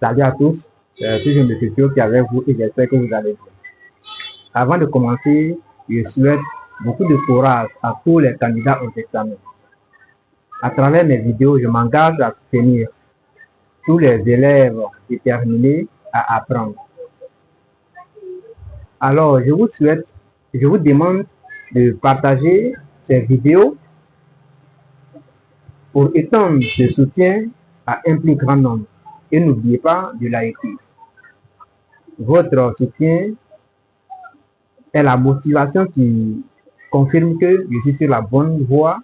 Salut à tous, toujours M. Tio qui est avec vous et j'espère que vous allez bien. Avant de commencer, je souhaite beaucoup de courage à tous les candidats aux examens. À travers mes vidéos, je m'engage à soutenir tous les élèves déterminés à apprendre. Alors, je vous demande de partager ces vidéos pour étendre ce soutien à un plus grand nombre. Et n'oubliez pas de liker. Votre soutien est la motivation qui confirme que je suis sur la bonne voie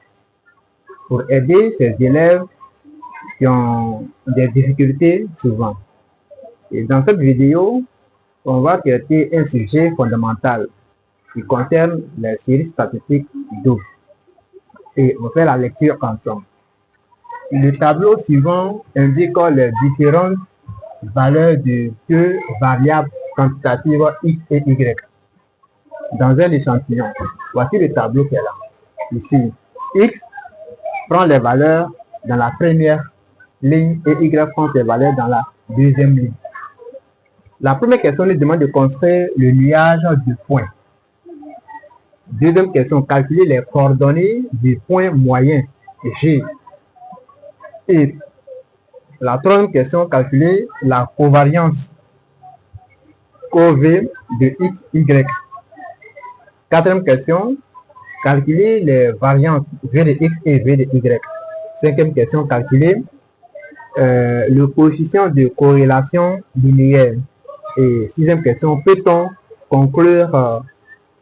pour aider ces élèves qui ont des difficultés souvent. Et dans cette vidéo, on va traiter un sujet fondamental qui concerne les séries statistiques d'eau. Et on fait la lecture ensemble. Le tableau suivant indique les différentes valeurs de deux variables quantitatives x et y dans un échantillon. Voici le tableau qui est là. Ici, x prend les valeurs dans la première ligne et y prend ses valeurs dans la deuxième ligne. La première question nous demande de construire le nuage du point. Deuxième question, calculer les coordonnées du point moyen G. Et la troisième question, calculer la covariance COV de x, y. Quatrième question, calculer les variances V de x et V de y. Cinquième question, calculer le coefficient de corrélation linéaire. Et sixième question, peut-on conclure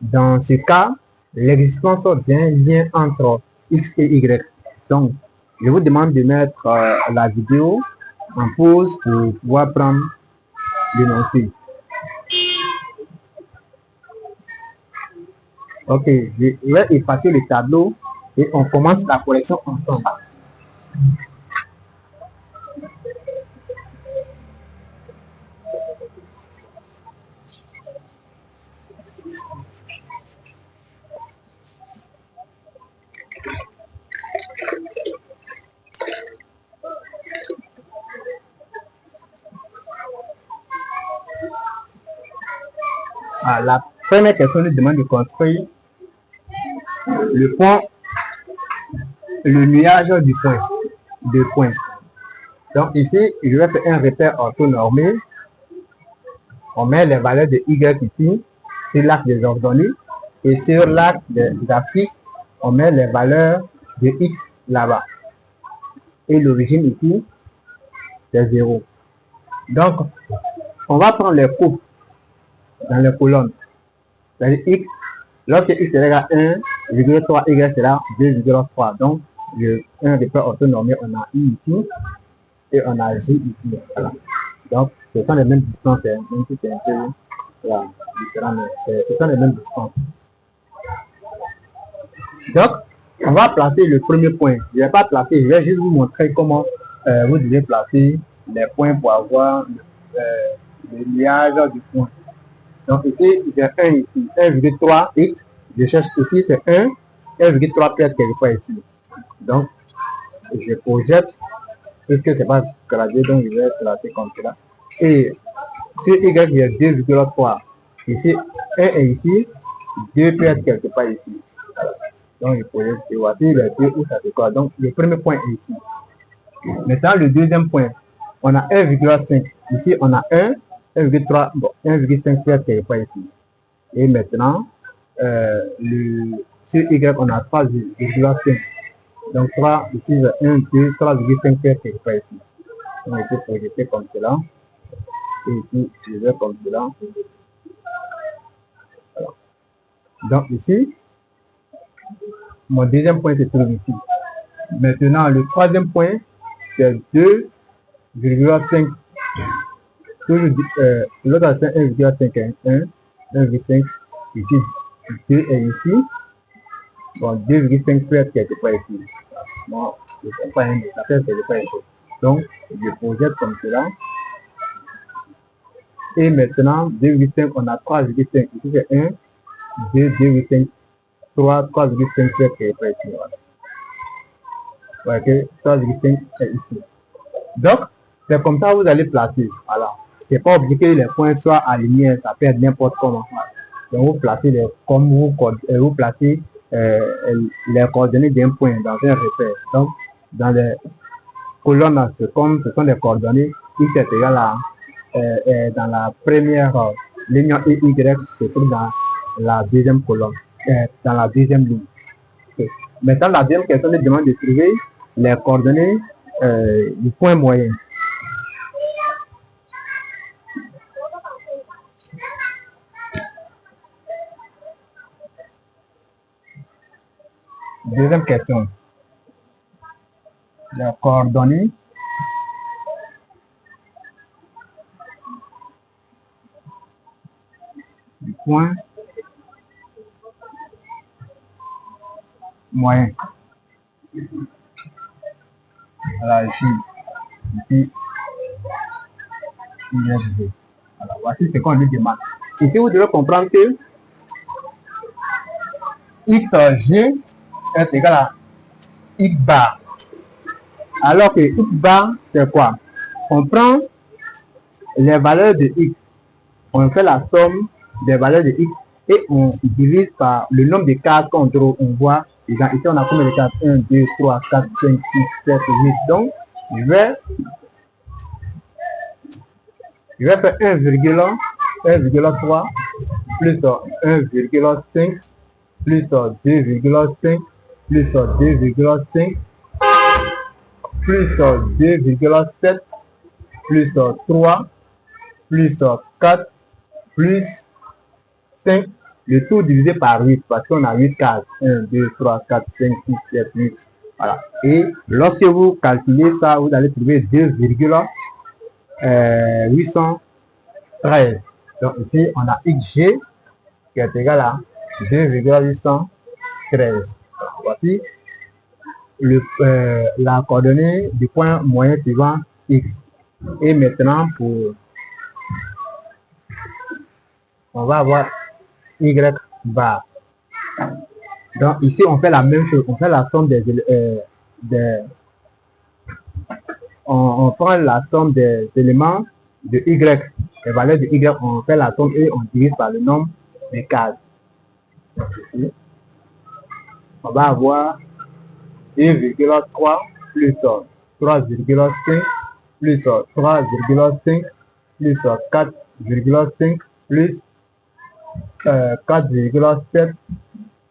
dans ce cas l'existence d'un lien entre x et y? Donc, je vous demande de mettre la vidéo en pause pour pouvoir prendre l'énoncé. Ok, je vais effacer le tableau et on commence la correction ensemble. La première question nous demande de construire le point, le nuage du point, de points. Donc ici, je vais faire un repère orthonormé. On met les valeurs de y ici, sur l'axe des ordonnées, et sur l'axe des abscisses, on met les valeurs de x là-bas. Et l'origine ici, c'est 0. Donc, on va prendre les coupes dans les colonnes. C'est-à-dire x, lorsque x est égal à 1,3, y sera 2,3. Donc, un repère orthonormé, on a i ici et on a j ici. Voilà. Donc, ce sont les mêmes distances, même si c'est un peu différent, mais ce sont les mêmes distances. Donc, on va placer le premier point. Je ne vais pas placer, je vais juste vous montrer comment vous devez placer les points pour avoir le nuage du point. Donc ici, j'ai 1 ici, 1,3x. Je cherche ici, c'est 1,3 peut être quelque part ici. Donc, je projette, puisque ce n'est pas gradé, donc je vais placer comme cela. Et sur y, j'ai 2,3. Ici, 1 est ici, 2 peut être quelque part ici. Voilà. Donc, je projette, et voici les deux où ça se colle. Donc, le premier point est ici. Maintenant, le deuxième point, on a 1,5. Ici, on a 1,3, bon, 1,5 peut être quelque part ici. Et maintenant, sur Y, on a 3,5. Donc 3, ici, 1, 2, 3,5 peut être quelque part ici. Donc, je peux projeter comme cela. Et ici, je vais comme cela. Voilà. Donc ici, mon deuxième point se trouve ici. Maintenant, le troisième point, c'est 2,5. L'autre c'est 1,5, 1,5 ici, 2 est ici, bon 2,5 peut être quelque part ici. Bon, je ne sais pas, ça fait quelque part ici. Donc, je projette comme cela. Et maintenant, 2,5, on a 3,5. Ici c'est 1, 2, 2,5, 3, 3,5 peut être quelque part ici. Voilà. Ok, 3,5 est ici. Donc, C'est comme ça que vous allez placer. Voilà. C'est pas obligé que les points soient alignés, ça peut être n'importe comment. Donc vous placez comme vous placez les coordonnées d'un point dans un repère. Donc dans les colonnes, ce sont des coordonnées x est égal à dans la première ligne et y se trouve dans la deuxième colonne, dans la deuxième ligne. Okay. Maintenant, la deuxième question nous demande de trouver les coordonnées du point moyen. Deuxième question. Les coordonnées du point moyen. Voilà, ici, voilà, voici ce qu'on lui demande. Ici, vous devez comprendre que xg est égal à x bar. Alors que x bar, c'est quoi? On prend les valeurs de x, on fait la somme des valeurs de x et on divise par le nombre de cases qu'on voit. Ici, on a combien de cases? 1, 2, 3, 4, 5, 6, 7, 8. Donc, je vais faire 1,3 plus 1,5 plus 2,5 plus 2,5 plus 2,7 plus 3 plus 4 plus 5, le tout divisé par 8 parce qu'on a 8 cases. 1, 2, 3, 4, 5, 6, 7, 8. Voilà. Et lorsque vous calculez ça, vous allez trouver 2,813. Donc ici, on a xg qui est égal à 2,813. Voici la coordonnée du point moyen suivant x. Et maintenant, on va avoir y bar. Donc ici, on fait la même chose. On fait la somme on prend la somme des éléments de y. Les valeurs de y, on fait la somme et on divise par le nombre de cases. Ici, on va avoir 1,3 plus 3,5 plus 3,5 plus 4,5 plus 4,7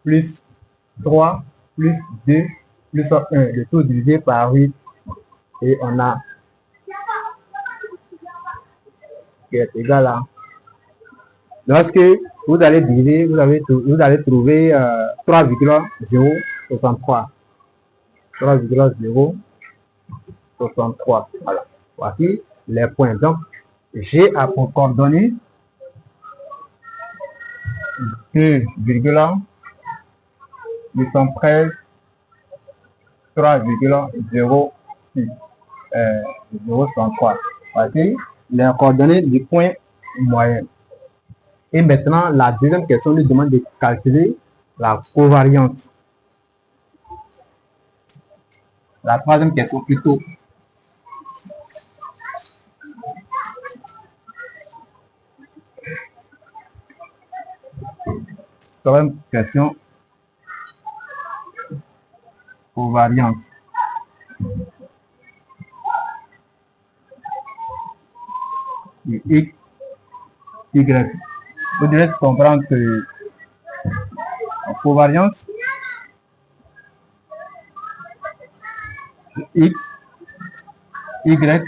plus 3 plus 2 plus 1, le tout divisé par 8 et on a qui est égal à, lorsque vous allez diviser, vous allez trouver 3,063. 3,063. Voilà. Voici les points. Donc, j'ai à pour coordonner 2,813 3,06 0,63. Voici les coordonnées du point moyen. Et maintenant, la deuxième question nous demande de calculer la covariance. La troisième question plutôt. Troisième question. Covariance. X, Y. Vous devez comprendre que la covariance X, Y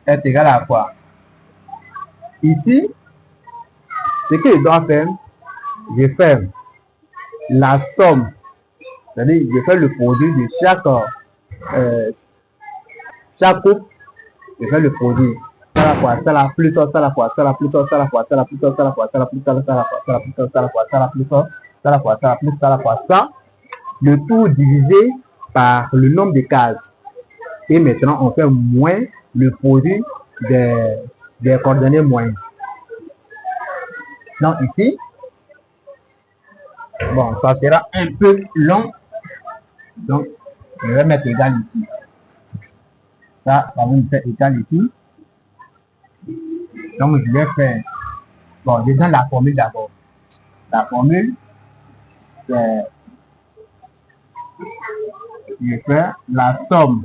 est égal à quoi? Ici, ce que je dois faire, je fais la somme, c'est-à-dire je fais le produit de chaque coupe, je fais le produit. Ça la fois, ça la plus ça la fois, ça la plus ça la fois, ça la plus ça la fois, ça la plus ça la fois, ça la plus ça la fois, ça la plus ça la fois, ça la plus ça la fois, ça, le tout divisé par le nombre de cases. Et maintenant, on fait moins le produit des coordonnées moyennes. Donc ici, bon, ça sera un peu long. Donc, je vais mettre égal ici. Ça va me faire égal ici. Donc, je vais faire, bon, déjà la formule d'abord. La formule, c'est, je fais la somme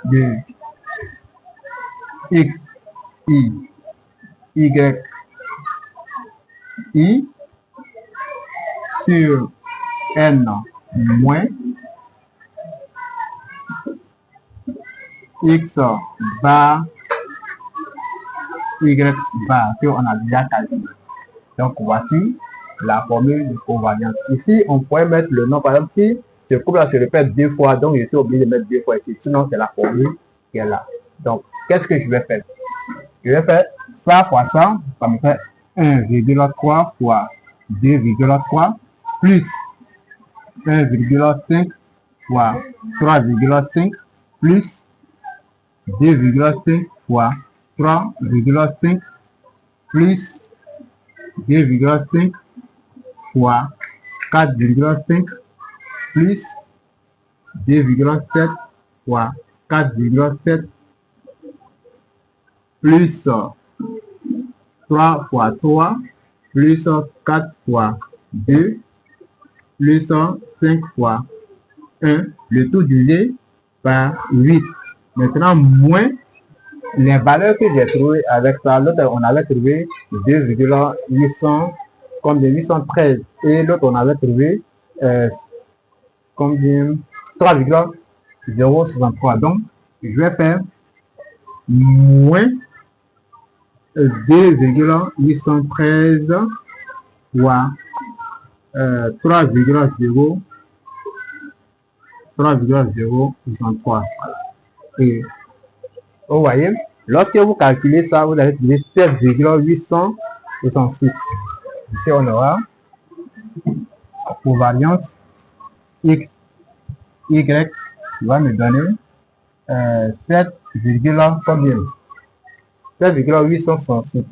de x, y, y, i sur n moins x bar y bar que on a déjà calculé. Donc voici la formule de covariance. Ici, on pourrait mettre le nom, par exemple, si ce couple-là se répète deux fois, donc je suis obligé de mettre deux fois ici. Sinon, c'est la formule qui est là. Donc, qu'est-ce que je vais faire? Je vais faire ça fois ça me fait 1,3 fois 2,3 plus 1,5 fois 3,5 plus 2,5 fois 3,5 plus 2,5 fois 4,5 plus 2,7 fois 4,7 plus 3 fois 3 plus 4 fois 2 plus 5 fois 1, le tout divisé par 8. Maintenant, moins les valeurs que j'ai trouvées avec ça. L'autre, on avait trouvé 2,800, combien 813. Et l'autre, on avait trouvé combien 3,063. Donc, je vais faire moins 2,813 fois 3,063. Voilà. Et vous voyez, lorsque vous calculez ça, vous allez trouver 7,866. Ici, on aura pour variance x, y, qui va me donner 7, combien 7,866.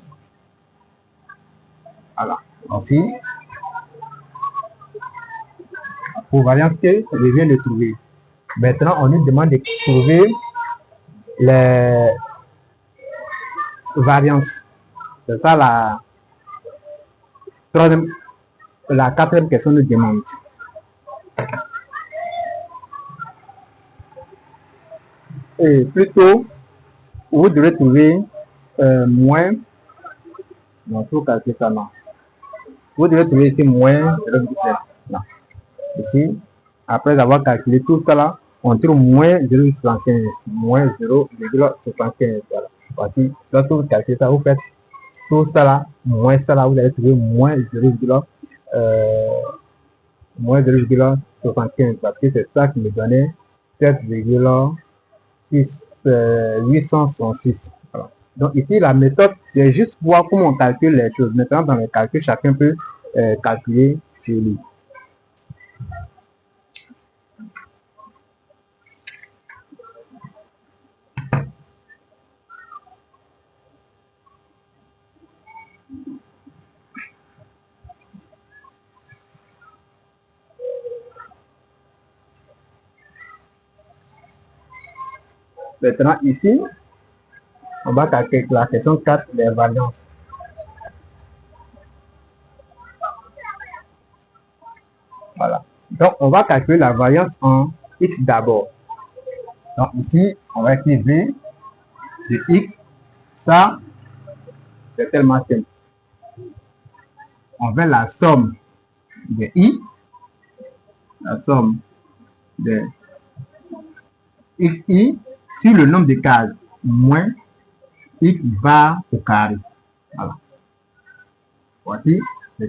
Voilà. Ainsi, pour variance que je viens de trouver. Maintenant, on nous demande de trouver les variances. C'est ça la quatrième question nous demande. Et plutôt, vous devez trouver moins. Non, il faut calculer ça, non. Vous devez trouver ici moins 0,7. Non. Ici, après avoir calculé tout ça là, on trouve moins 0,75. Moins 0,75. Voilà. Voici, lorsque vous calculez ça, vous faites tout ça là, moins ça là, vous allez trouver moins 0,75. Parce que c'est ça qui me donnait 7,866. Voilà. Donc ici, la méthode, c'est juste voir comment on calcule les choses. Maintenant, dans les calculs, chacun peut calculer sur lui. Maintenant, ici, on va calculer la question 4, les variances. Voilà. Donc, on va calculer la variance en x d'abord. Donc, ici, on va écrire v de x. Ça, c'est tellement simple. On veut la somme de i, la somme de xi sur le nombre de cases moins x bar au carré. Voilà. Voici ce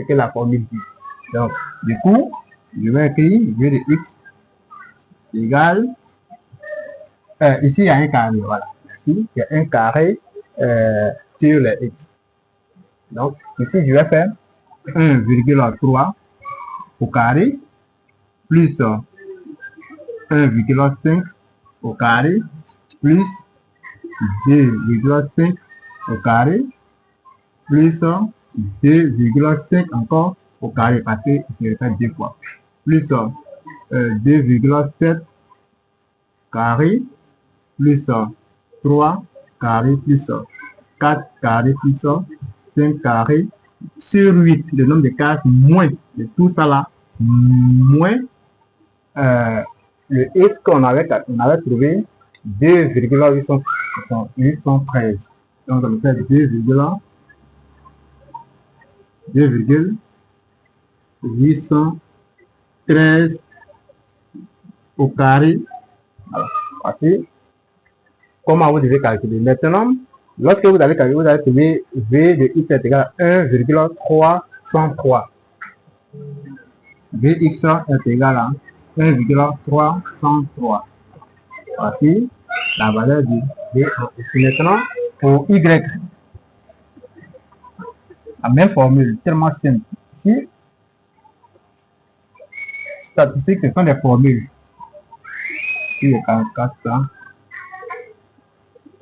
que la formule dit. Donc, du coup, je vais écrire v de x égale, ici il y a un carré, voilà. Ici, il y a un carré sur les x. Donc, ici, je vais faire 1,3 au carré plus 1,5 au carré plus 2,5 au carré plus 2,5 encore au carré parce que je vais faire deux fois plus 2,7 carré plus 3 carré plus 4 carré plus 5 carré sur 8, le nombre de cases moins de tout ça là, moins le x qu'on avait trouvé 2,813. Donc on va faire 2,813 au carré. Alors, voici comment vous devez calculer. Maintenant, lorsque vous allez calculer, vous allez trouver v de x est égal à 1,303. Vx est égal à 1,303. Voici la valeur du v. Maintenant, pour y, la même formule, tellement simple. Ici, statistiques, ce sont des formules. Ici, le 44,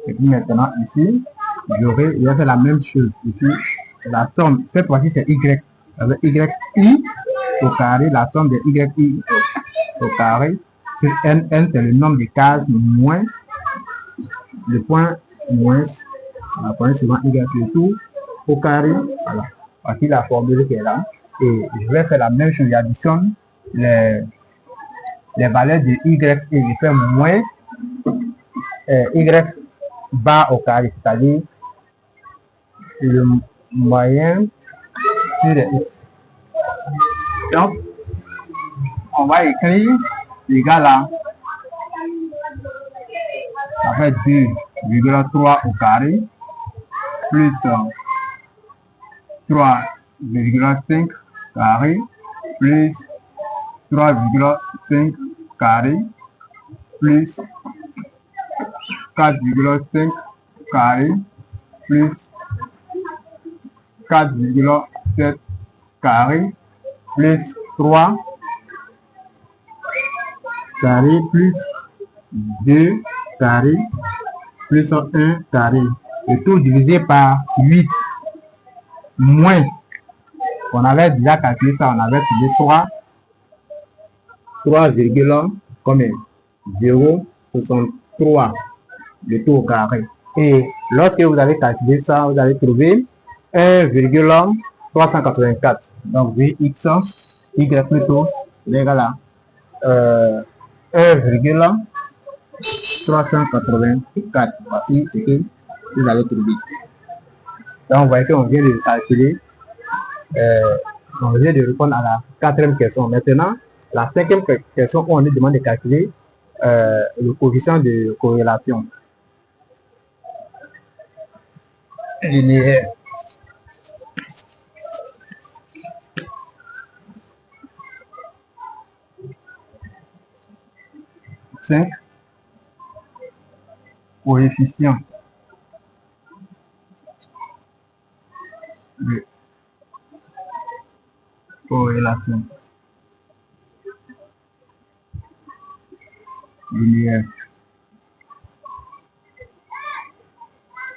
et puis maintenant, ici, je vais faire la même chose. Ici, la somme, cette fois-ci, c'est y. Avec yi au carré, la somme de yi au carré sur n, c'est le nombre de cases moins le point moins la point suivant y le tout au carré. Voilà. Voici la formule qui est là. Et je vais faire la même chose. J'additionne les valeurs de y et je fais moins y bas au carré, c'est-à-dire le moyen sur le x. Donc, on va écrire égal à, ça fait 2,3 au carré plus 3,5 carré plus 3,5 carré plus 4,5 carré plus 4,7 carré plus 3 carré plus 2 carré plus 1 carré. Le tout divisé par 8 moins, on avait déjà calculé ça, on avait trouvé 3, combien 0,63 le tout au carré. Et lorsque vous allez calculer ça, vous allez trouver 1,384. Donc Vx, y plutôt, l'égal à 1,384. Voici ce que vous allez trouver. Donc vous voyez qu'on vient de calculer, on vient de répondre à la 4e question. Maintenant, la 5e question où on nous demande de calculer le coefficient de corrélation linéaire. Coefficient de corrélation linéaire.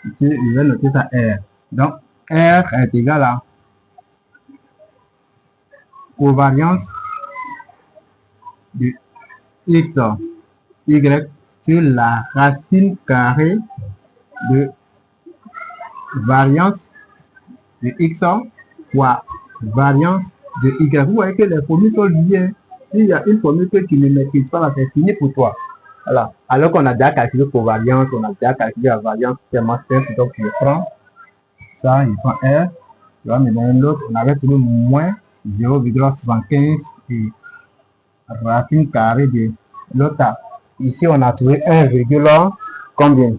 Ici, je vais noter ça R. Donc, R est égal à covariance de x, y sur la racine carrée de variance de x fois variance de y. Vous voyez que les formules sont liées. S'il y a une formule que tu ne maîtrises pas, c'est fini pour toi. Voilà. Alors qu'on a déjà calculé covariance, on a déjà calculé la variance, c'est moins simple. Donc je prends ça, je prends R. Là, me donner l'autre. On avait trouvé moins 0,75 et racine carrée de l'autre. Ici, on a trouvé 1, combien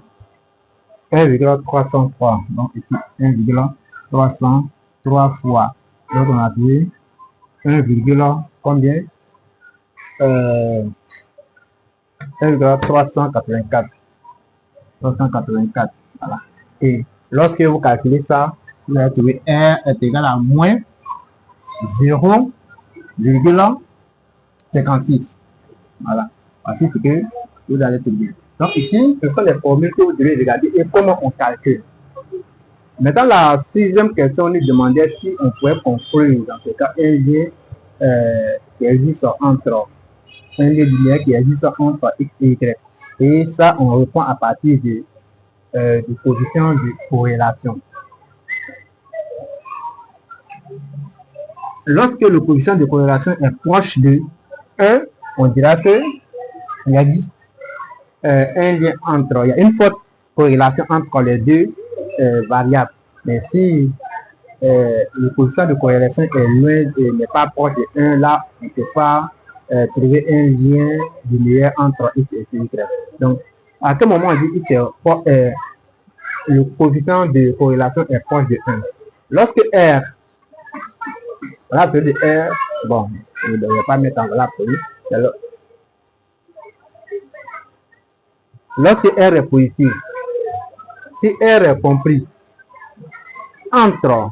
1,303. Donc ici, 1,303 fois. Donc on a trouvé 1, combien 1,384. 384. Voilà. Et lorsque vous calculez ça, vous allez trouver R est égal à moins 0,56. Voilà. Voici ce que vous allez trouver. Donc ici, ce sont les formules que vous devez regarder et comment on calcule. Maintenant, la 6e question, on nous demandait si on pouvait construire, dans ce cas, un lien qui existe entre un lien linéaire qui existe entre x et y. Et ça, on reprend à partir de position de corrélation. Lorsque le coefficient de corrélation est proche de 1, on dira que il y a un lien il y a une forte corrélation entre les deux variables. Mais si le coefficient de corrélation est loin, n'est pas proche de 1, là, on ne peut pas trouver un lien linéaire entre x et y. Donc, à quel moment on dit x le coefficient de corrélation est proche de 1? Lorsque R, là, c'est de R, bon, je ne devrais pas mettre en valeur pour lui. Lorsque R est positif, si R est compris entre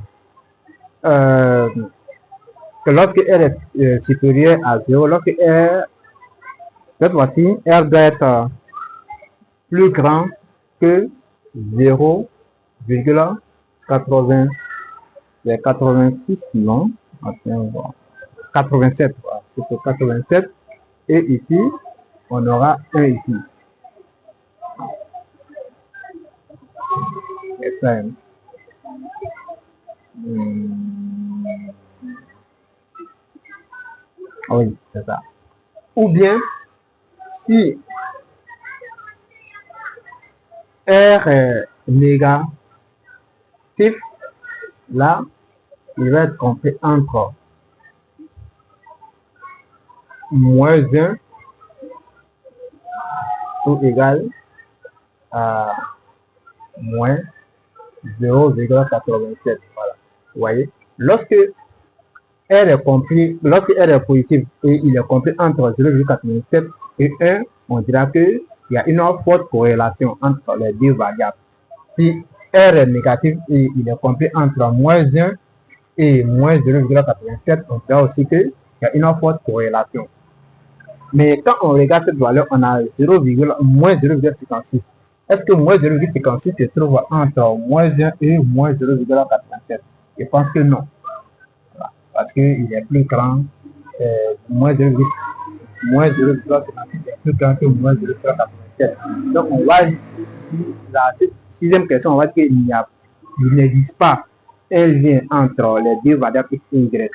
lorsque R est supérieur à 0, lorsque R, cette fois-ci, R doit être plus grand que 0,86, non, 87, c'est 87, et ici, on aura 1 ici. Et ça, oui, c'est ça. Ou bien, si R est négatif, là, il va être compris entre moins 1 ou égal à moins 0,87. Voilà. Vous voyez, lorsque R est compris, lorsque R est positif et il est compris entre 0,87 et 1, on dira qu'il y a une forte corrélation entre les deux variables. Si R est négatif et il est compris entre moins 1 et moins 0,87, on dira aussi qu'il y a une forte corrélation. Mais quand on regarde cette valeur, on a moins 0,56. Est-ce que moins 0,56 se trouve entre moins 1 et moins 0,87? Je pense que non. Voilà. Parce qu'il est plus grand, moins 0,56 est plus grand que moins 0,87. Donc on va, la sixième question, on va dire qu'il n'existe pas un lien entre les deux variables x et y.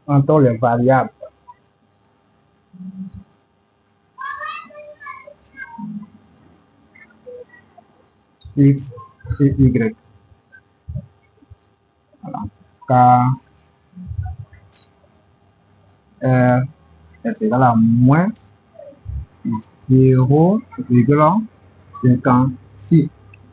Entre les variables x et y. Voilà. K R est égal à moins 0,56.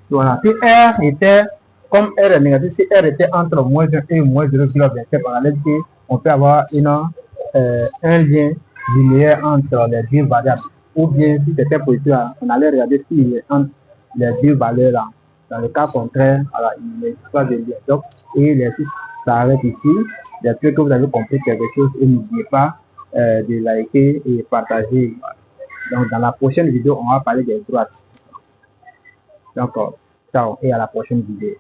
Voilà. Si R était, comme R est négatif, si R était entre moins 1 et moins 0,27, on allait dire qu'on peut avoir un lien linéaire entre les deux variables. Ou bien, si c'était positif, on allait regarder s'il est entre les deux valeurs là. Dans le cas contraire, alors, il n'existe pas de lien. Donc, et l'exercice s'arrête ici. J'espère que vous avez compris quelque chose et n'oubliez pas de liker et partager. Donc, dans la prochaine vidéo, on va parler des droites. Donc, ciao et à la prochaine vidéo.